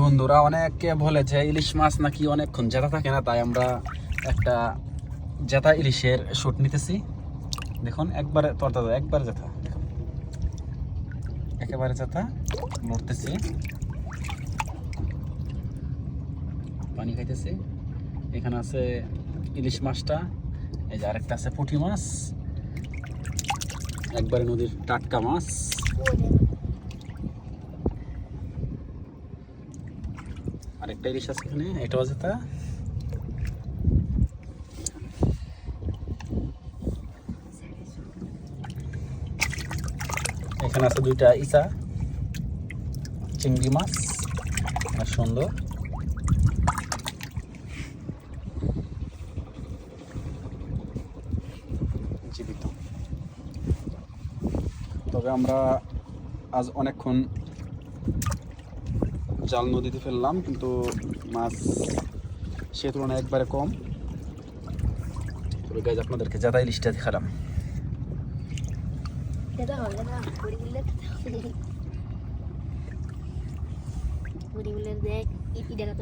বন্ধুরা অনেকে বলেছে ইলিশ মাছ নাকি অনেকক্ষণ জেতা থাকে না, তাই আমরা একটা জেতা ইলিশের শুট নিতেছি। দেখুন একবারে তরতাজা, একবারে জেতা, দেখুন একেবারে জেতা। লড়তেছি, পানি খাইতেছি। এখানে আছে ইলিশ মাছটা, এই যে আরেকটা আছে পুঁটি মাছ, একবারে নদীর টাটকা মাছ। আরেকটা ইলিশ আছে এখানে, এটাও জেতা। এখানে আছে দুইটা ইসা চিংড়ি মাছ, আর সুন্দর। জীবিত। তবে আমরা আজ অনেকক্ষণ জাল নদীতে ফেললাম, কিন্তু মাছ সে তুলনায় একবারে কম। তবে গাইজ আপনাদেরকে জাদা ইলিশটা দেখালাম। দেখ